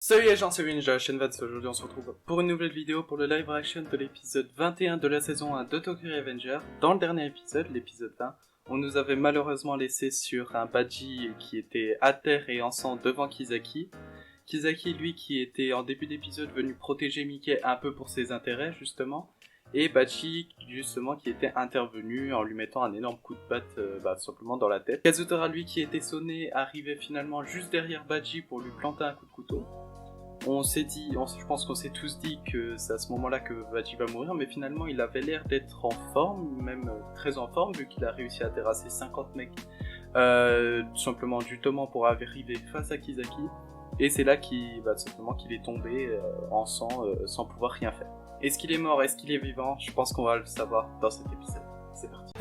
Salut les gens, c'est Ninja, la chaîne Vats. Aujourd'hui on se retrouve pour une nouvelle vidéo pour le live reaction de l'épisode 21 de la saison 1 de Tokyo Revenger. Dans le dernier épisode, l'épisode 20, on nous avait malheureusement laissé sur un Badji qui était à terre et en sang devant Kisaki. Kisaki, lui, qui était en début d'épisode venu protéger Mickey un peu pour ses intérêts justement. Et Badji, justement, qui était intervenu en lui mettant un énorme coup de patte simplement dans la tête. Kazutora, lui, qui était sonné, arrivait finalement juste derrière Badji pour lui planter un coup de couteau. On s'est dit, je pense qu'on s'est tous dit que c'est à ce moment-là que Badji va mourir, mais finalement il avait l'air d'être en forme, même très en forme, vu qu'il a réussi à terrasser 50 mecs, tout simplement justement pour arriver face à Kisaki, et c'est là qu'il est tombé en sang, sans pouvoir rien faire. Est-ce qu'il est mort, est-ce qu'il est vivant? Je pense qu'on va le savoir dans cet épisode. C'est parti.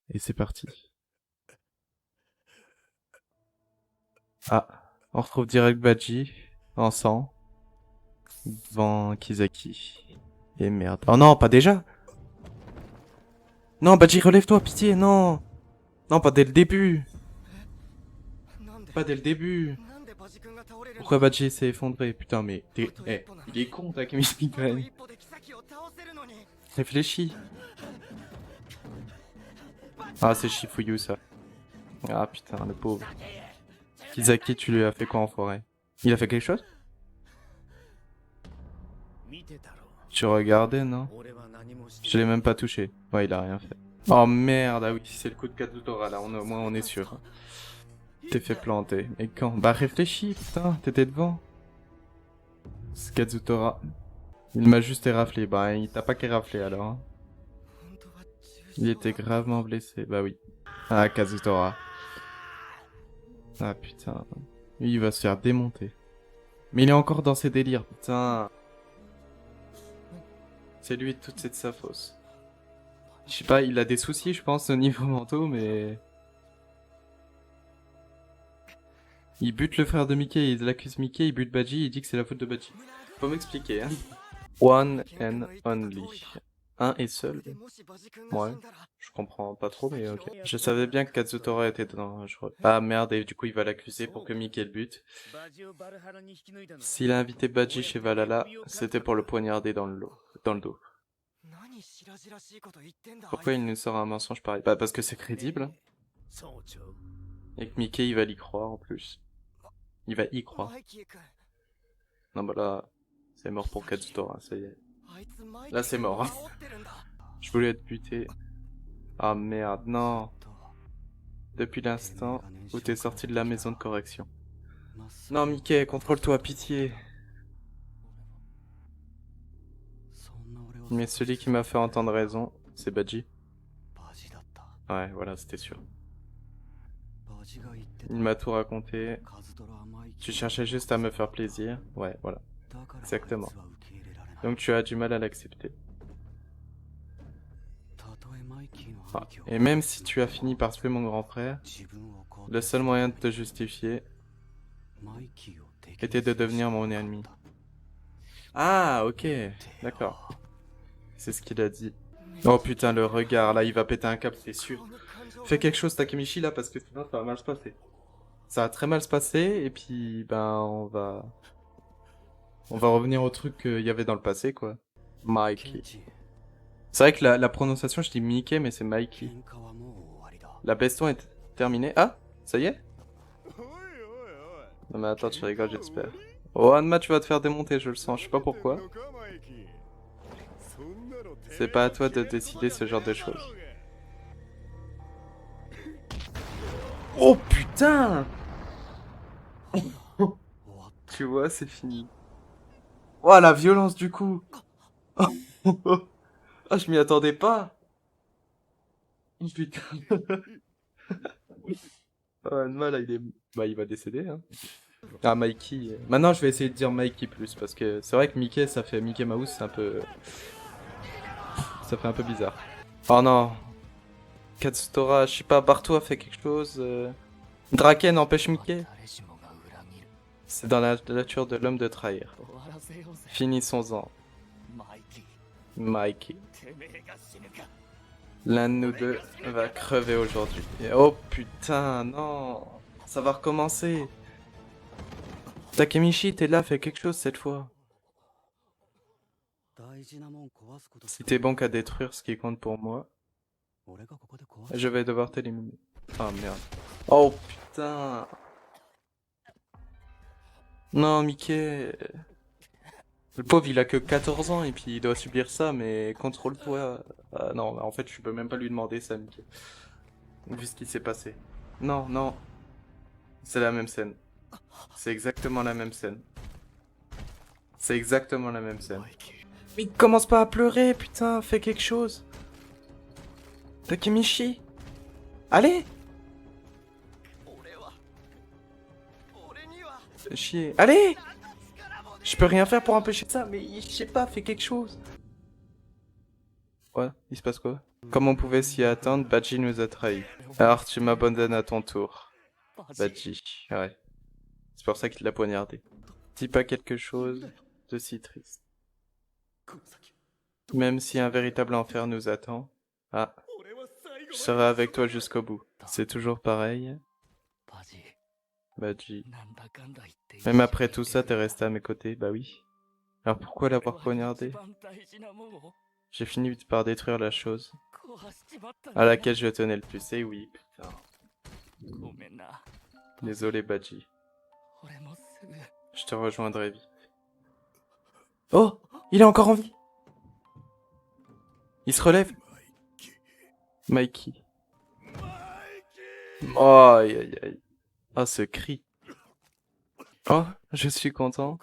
Et c'est parti. Ah, on retrouve direct Badji, en sang, devant Kisaki. Et merde. Oh non, pas déjà! Non, Badji, relève-toi, pitié, non! Non, pas dès le début! Pas dès le début! Pourquoi Badji s'est effondré? Putain, mais il est con, Takemichi, quand même. Réfléchis. Ah, c'est Shifuyu, ça. Ah, putain, le pauvre. Kisaki, tu lui as fait quoi en forêt? Il a fait quelque chose? Tu regardais, non? Je l'ai même pas touché. Ouais, il a rien fait. Oh merde, ah oui, c'est le coup de Kazutora, là, au moins on est sûr. T'es fait planter. Et quand? Bah réfléchis, putain, t'étais devant. C'est Kazutora. Il m'a juste éraflé. Bah, il t'a pas qu'éraflé alors. Hein. Il était gravement blessé. Bah oui. Ah, Kazutora. Ah putain. Lui, il va se faire démonter. Mais il est encore dans ses délires, putain. C'est lui, toute cette sa fausse. Je sais pas, il a des soucis, je pense, au niveau mentaux, mais... Il bute le frère de Mickey, il accuse Mickey, il bute Badji, il dit que c'est la faute de Badji. Faut m'expliquer, hein. One and only. Un et seul. Ouais, je comprends pas trop, mais ok. Je savais bien que Kazutora était dangereux. Ah merde, et du coup il va l'accuser pour que Mickey le bute. S'il a invité Badji chez Valhalla, c'était pour le poignarder dans le dos. Pourquoi il nous sort un mensonge pareil? Bah parce que c'est crédible. Hein. Et que Mickey il va l'y croire en plus. Il va y croire. Non bah là, c'est mort pour Kazutora, ça y est. Là c'est mort. Hein. Je voulais être buté. Ah merde, non. Depuis l'instant où t'es sorti de la maison de correction. Non Mickey, contrôle-toi, pitié. Mais celui qui m'a fait entendre raison, c'est Badji. Ouais, voilà, c'était sûr. Il m'a tout raconté. Tu cherchais juste à me faire plaisir. Ouais, voilà. Exactement. Donc tu as du mal à l'accepter. Ah. Et même si tu as fini par tuer mon grand frère, le seul moyen de te justifier était de devenir mon ennemi. Ah, ok. D'accord. C'est ce qu'il a dit. Oh putain, le regard, là, il va péter un câble, c'est sûr. Fais quelque chose, Takemichi, là, parce que sinon, ça va mal se passer. Ça va très mal se passer, et puis, ben, on va revenir au truc qu'il y avait dans le passé, quoi. Mikey. C'est vrai que la prononciation, je dis Mickey, mais c'est Mikey. La baston est terminée. Ah, ça y est? Non mais attends, tu rigoles, j'espère. Oh, Hanma, tu vas te faire démonter, je le sens, je sais pas pourquoi. C'est pas à toi de décider ce genre de choses. Oh putain! Tu vois, c'est fini. Oh, la violence du coup! Ah, je m'y attendais pas! Putain. Oh, Hanma, là, il va décéder, hein. Ah, Mikey. Maintenant, je vais essayer de dire Mikey plus, parce que c'est vrai que Mickey, ça fait Mickey Mouse, c'est un peu... Ça fait un peu bizarre. Oh non! Katsutora, je sais pas, Barto a fait quelque chose. Draken empêche Mickey. C'est dans la nature de l'homme de trahir. Finissons-en. Mikey. L'un de nous deux va crever aujourd'hui. Oh putain, non. Ça va recommencer. Takemichi, t'es là, fais quelque chose cette fois. Si t'es bon qu'à détruire ce qui compte pour moi, je vais devoir t'éliminer. Oh merde. Oh putain. Non, Mickey. Le pauvre, il a que 14 ans et puis il doit subir ça, mais contrôle-toi. Ah, non, en fait, je peux même pas lui demander ça, Mickey. Vu ce qui s'est passé. Non, non. C'est la même scène. C'est exactement la même scène. C'est exactement la même scène. Mais commence pas à pleurer, putain, fais quelque chose. Takemichi. Allez. Fais chier. Allez. Je peux rien faire pour empêcher ça, mais je sais pas, fais quelque chose. Ouais, il se passe quoi? Comme on pouvait s'y attendre, Badji nous a trahis. Alors tu m'abandonnes à ton tour. Badji, ouais. C'est pour ça qu'il l'a poignardé. Dis pas quelque chose de si triste. Même si un véritable enfer nous attend, ah, je serai avec toi jusqu'au bout. C'est toujours pareil, Badji. Même après tout ça, t'es resté à mes côtés, bah oui. Alors pourquoi l'avoir poignardé? J'ai fini par détruire la chose à laquelle je tenais le plus. Et oui, putain. Désolé, Badji. Je te rejoindrai vite. Oh, il est encore en vie. Il se relève. Mikey. Oh, aïe, aïe, aïe. Oh, ce cri. Oh, je suis content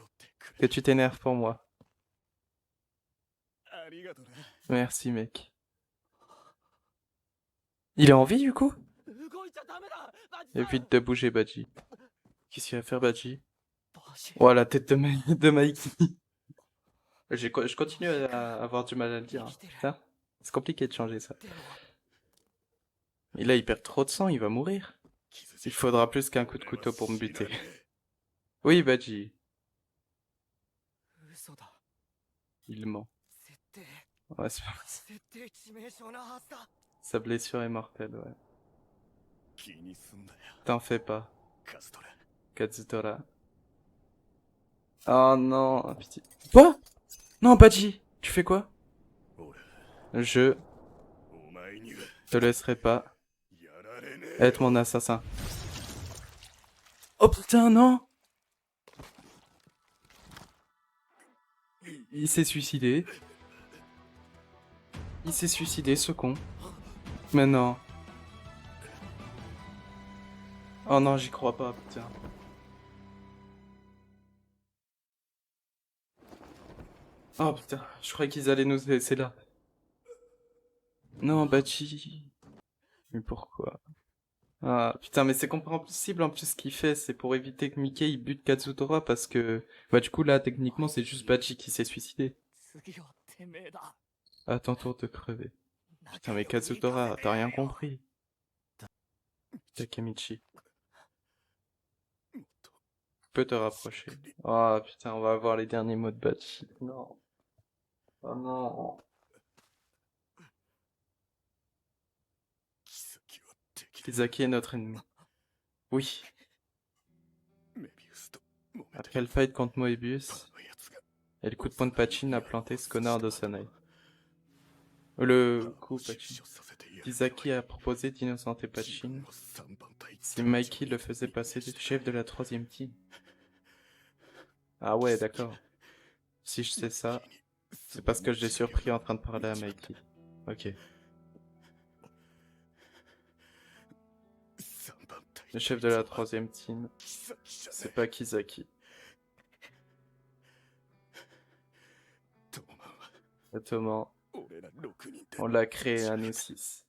que tu t'énerves pour moi. Merci, mec. Il est en vie, du coup? Évite de bouger, Badji. Qu'est-ce qu'il va faire, Badji? Oh, la tête de Mikey. Je continue à avoir du mal à le dire. Hein. C'est compliqué de changer ça. Et là, il perd trop de sang, il va mourir. Il faudra plus qu'un coup de couteau pour me buter. Oui, Badji. Il ment. Ouais, c'est pas... Sa blessure est mortelle, ouais. T'en fais pas. Katsutora. Oh non, pitié. Quoi? Non, Badji, tu fais quoi? Je te laisserai pas être mon assassin. Oh putain, non! Il s'est suicidé. Il s'est suicidé, ce con. Mais non. Oh non, j'y crois pas, putain. Oh putain, je croyais qu'ils allaient nous laisser là. Non, Bachi. Mais pourquoi? Ah putain, mais c'est compréhensible en plus ce qu'il fait, c'est pour éviter que Mickey il bute Katsutora parce que... Bah du coup là, techniquement, c'est juste Bachi qui s'est suicidé. À ton tour de crever. Putain, mais Katsutora, t'as rien compris. Takemichi. Peux te rapprocher. Oh putain, on va avoir les derniers mots de Bachi. Non. Oh non. Kisaki est notre ennemi. Oui. Après le fight contre Moebius, et le coup de poing de Pachin a planté ce connard d'Osanai. Le coup Pachin. Kisaki a proposé d'innocenter Pachin si Mikey le faisait passer chef de la 3e team. Ah ouais, d'accord. Si je sais ça, c'est parce que je l'ai surpris en train de parler à Mikey. Ok. Le chef de la 3e team, c'est pas Kisaki. Totalement. On l'a créé à nous 6.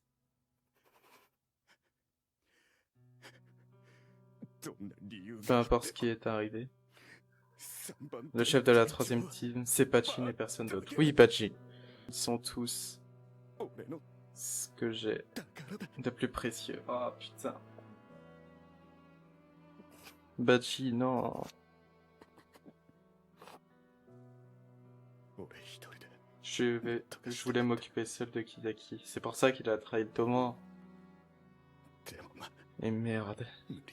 Peu importe ce qui est arrivé. Le chef de la 3e team, c'est Pachin et personne d'autre. Oui, Pachin. Ils sont tous ce que j'ai De plus précieux. Oh putain. Badji, non. Je voulais m'occuper seul de Kidaki. C'est pour ça qu'il a trahi le Toman. Et merde.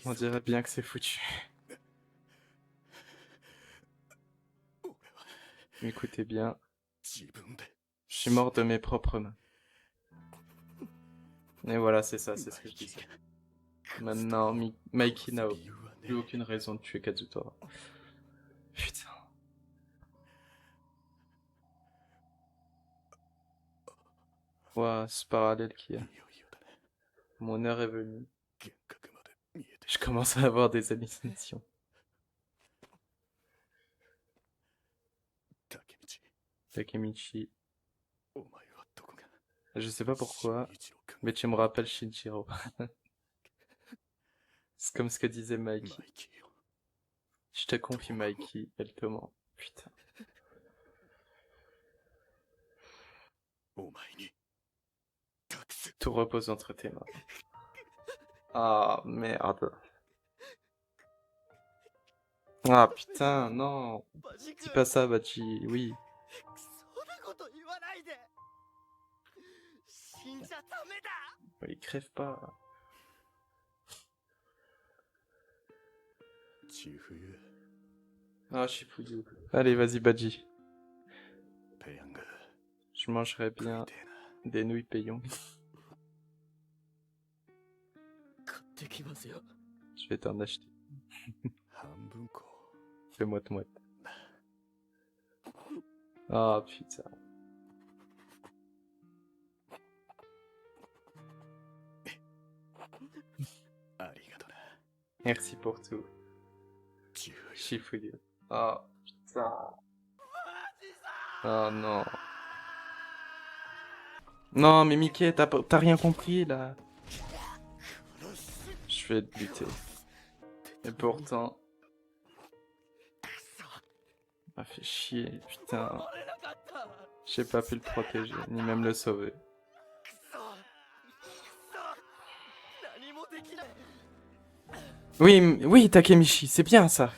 On dirait bien que c'est foutu. Écoutez bien. Je suis mort de mes propres mains. Et voilà, c'est ça, c'est ce que je disais. Maintenant, Mikey n'a plus aucune raison de tuer Kazutora. Putain. Ouah, ce parallèle qu'il y a. Mon heure est venue. Je commence à avoir des hallucinations. Takemichi. Je sais pas pourquoi, mais tu me rappelles Shinjiro. C'est comme ce que disait Mikey. Je te confie Mikey, elle te ment. Putain. Tout repose entre tes mains. Ah merde. Ah putain, non. Dis pas ça, Bachi, oui. Il crève pas. Ah, Shifuyu. Allez, vas-y, Badji. Je mangerai bien des nouilles payons. Je vais t'en acheter. Fais moite-moite. Ah, putain. Merci pour tout. Shifuyu. Oh, putain. Oh non. Non, mais Mickey, t'as rien compris, là. Je vais te buter. Et pourtant... m'a fait chier, putain. J'ai pas pu le protéger, ni même le sauver. Oui, oui, Takemichi, c'est bien ça.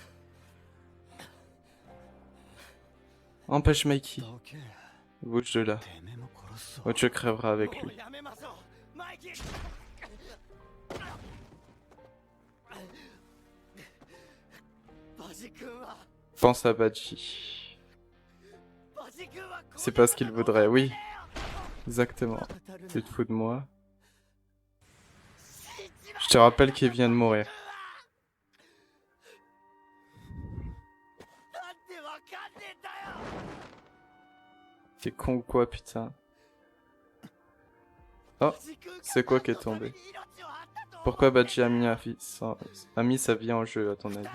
Empêche Mikey. Bouge de là. Ou tu crèveras avec lui. Pense à Badji. C'est pas ce qu'il voudrait, oui. Exactement. Tu te fous de moi. Je te rappelle qu'il vient de mourir. T'es con ou quoi, putain? Oh, c'est quoi qui est tombé? Pourquoi Badji a mis sa vie en jeu, à ton avis?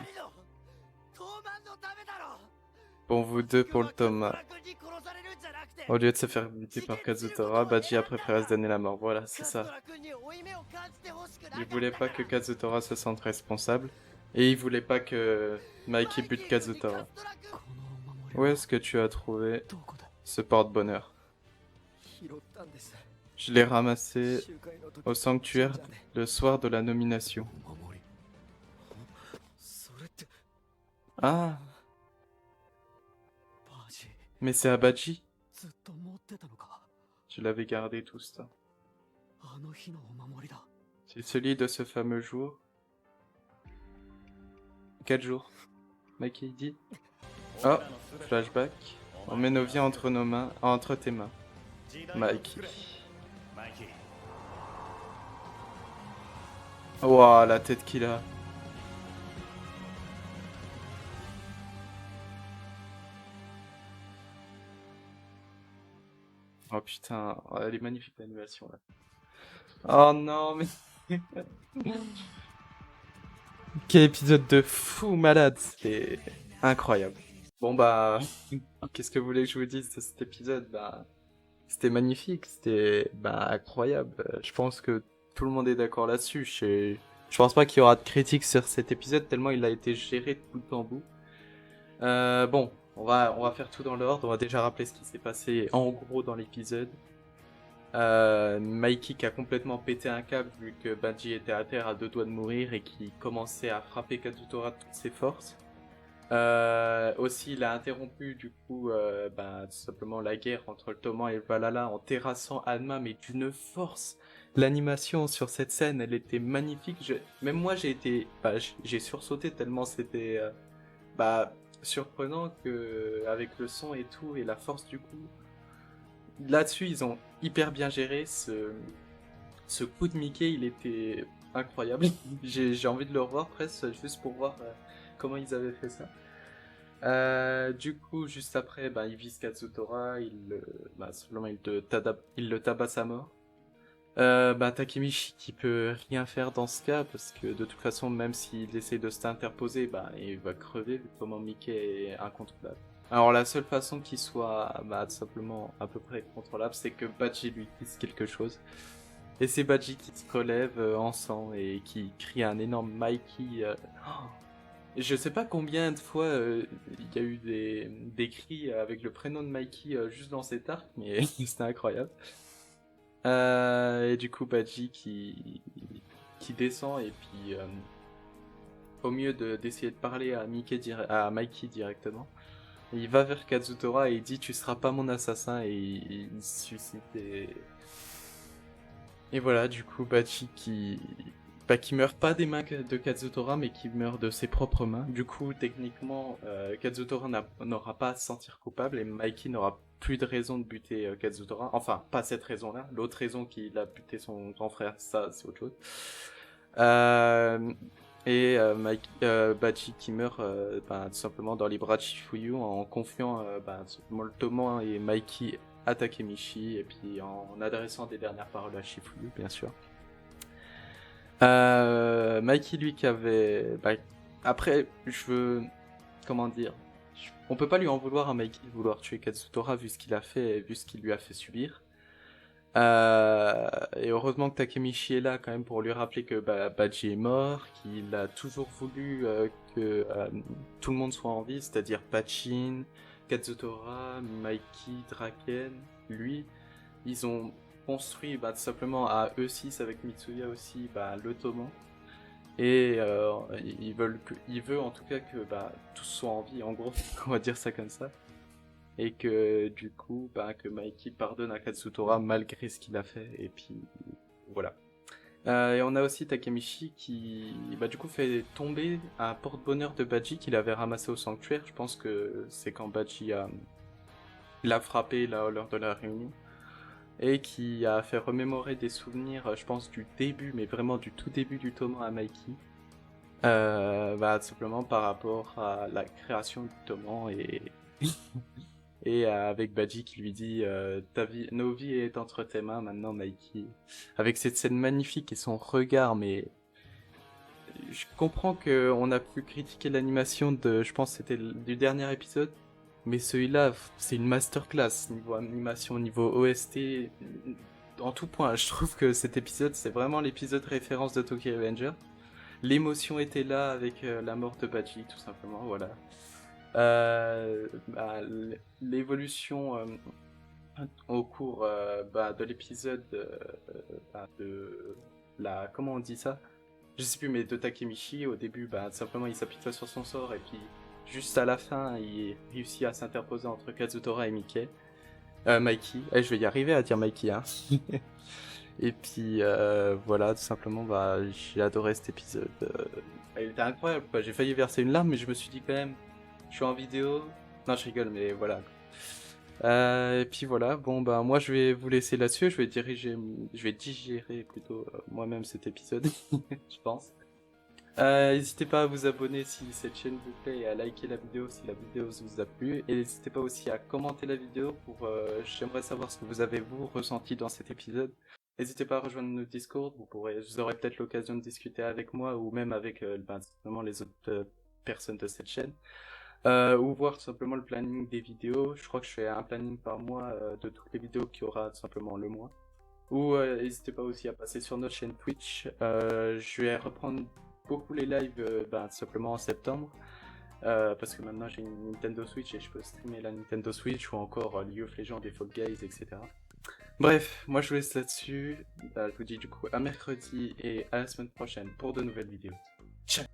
Pour vous deux, pour le Thomas. Au lieu de se faire buter par Kazutora, Badji a préféré se donner la mort. Voilà, c'est ça. Il voulait pas que Kazutora se sente responsable. Et il voulait pas que Mikey bute Kazutora. Où est-ce que tu as trouvé ce porte-bonheur? Je l'ai ramassé au sanctuaire le soir de la nomination. Ah! Mais c'est à Badji? Je l'avais gardé tout ce temps. C'est celui de ce fameux jour. Quel jour? Mikey dit. Oh, flashback. On met nos vies entre nos mains, entre tes mains. Mikey. Ouah, la tête qu'il a. Oh putain, oh, elle est magnifique l'animation là. Oh non, mais... Quel épisode de fou malade, c'était incroyable. Bon bah, qu'est-ce que vous voulez que je vous dise de cet épisode? Bah, c'était magnifique, c'était incroyable. Je pense que tout le monde est d'accord là-dessus. Je pense pas qu'il y aura de critiques sur cet épisode tellement il a été géré de bout en bout. Bon, on va faire tout dans l'ordre. On va déjà rappeler ce qui s'est passé en gros dans l'épisode. Mikey qui a complètement pété un câble vu que Badji était à terre à 2 doigts de mourir et qui commençait à frapper Kazutora de toutes ses forces. Aussi, il a interrompu du coup tout simplement la guerre entre le Toman et le Valhalla en terrassant Hanma, mais d'une force. L'animation sur cette scène, elle était magnifique. Même moi, j'ai sursauté tellement c'était bah, surprenant que avec le son et tout et la force du coup. Là-dessus, ils ont hyper bien géré ce coup de Mickey, il était incroyable. J'ai envie de le revoir presque juste pour voir comment ils avaient fait ça. Du coup, juste après, il vise Kazutora, simplement il le tabasse à mort. Takemichi qui peut rien faire dans ce cas parce que de toute façon, même s'il essaie de s'interposer, il va crever vu comment Mickey est incontrôlable. Alors la seule façon qu'il soit tout simplement à peu près contrôlable, c'est que Badji lui dise quelque chose. Et c'est Badji qui se relève en sang et qui crie un énorme Mikey. Je sais pas combien de fois il y a eu des cris avec le prénom de Mikey juste dans cet arc, mais c'était incroyable. Et du coup, Badji qui descend et puis au mieux d'essayer de parler à Mikey directement, il va vers Kazutora et il dit tu seras pas mon assassin et il se suicide et voilà du coup Badji qui meurt pas des mains de Kazutora mais qui meurt de ses propres mains. Du coup techniquement Kazutora n'aura pas à se sentir coupable et Mikey n'aura plus de raison de buter Kazutora. Enfin pas cette raison là, l'autre raison qu'il a buté son grand frère, ça c'est autre chose. Badji qui meurt tout simplement dans les bras de Shifuyu en confiant tout simplement le Toman et Mikey à Takemichi et puis en adressant des dernières paroles à Shifuyu bien sûr. Mikey lui qui avait... après comment dire, on peut pas lui en vouloir à Mikey de vouloir tuer Kazutora vu ce qu'il a fait et vu ce qu'il lui a fait subir. Et heureusement que Takemichi est là quand même pour lui rappeler que Badji est mort, qu'il a toujours voulu que tout le monde soit en vie, c'est-à-dire Pachin, Kazutora, Mikey, Draken, lui. Ils ont construit tout simplement à E6 avec Mitsuya aussi le Toman. Et il veut en tout cas que tous soient en vie, en gros, on va dire ça comme ça. Et que du coup, que Mikey pardonne à Kazutora malgré ce qu'il a fait. Et puis voilà. Et on a aussi Takemichi qui du coup fait tomber un porte-bonheur de Badji qu'il avait ramassé au sanctuaire. Je pense que c'est quand Badji l'a frappé lors de la réunion. Et qui a fait remémorer des souvenirs, je pense, du début, mais vraiment du tout début du Toman à Mikey. Tout simplement par rapport à la création du Toman et avec Badji qui lui dit nos vies est entre tes mains maintenant Mikey. Avec cette scène magnifique et son regard, mais je comprends qu'on a pu critiquer l'animation je pense que c'était du dernier épisode, mais celui-là c'est une masterclass niveau animation, niveau OST, en tout point. Je trouve que cet épisode c'est vraiment l'épisode référence de Tokyo Revenger. L'émotion était là avec la mort de Badji tout simplement, voilà. L'évolution au cours de l'épisode de la... Comment on dit ça? Je sais plus, mais de Takemichi, au début, simplement il s'apitoie sur son sort et puis juste à la fin, il réussit à s'interposer entre Kazutora et Mikey. Je vais y arriver à dire Mikey, hein. Et puis voilà, tout simplement, j'ai adoré cet épisode. Il était incroyable, quoi. J'ai failli verser une larme, mais je me suis dit quand même, je suis en vidéo. Non, je rigole, mais voilà. Et puis voilà, moi je vais vous laisser là-dessus. Je vais digérer plutôt moi-même cet épisode, je pense. N'hésitez pas à vous abonner si cette chaîne vous plaît et à liker la vidéo si la vidéo vous a plu. Et n'hésitez pas aussi à commenter la vidéo j'aimerais savoir ce que vous avez ressenti dans cet épisode. N'hésitez pas à rejoindre notre Discord, vous aurez peut-être l'occasion de discuter avec moi ou même avec simplement les autres personnes de cette chaîne. Ou voir tout simplement le planning des vidéos. Je crois que je fais un planning par mois de toutes les vidéos qu'il y aura tout simplement le mois. Ou n'hésitez pas aussi à passer sur notre chaîne Twitch. Je vais reprendre beaucoup les lives tout simplement en septembre. Parce que maintenant j'ai une Nintendo Switch et je peux streamer la Nintendo Switch ou encore League of Legends, des Fall Guys, etc. Bref, moi je vous laisse là-dessus. Je vous dis du coup à mercredi et à la semaine prochaine pour de nouvelles vidéos. Ciao.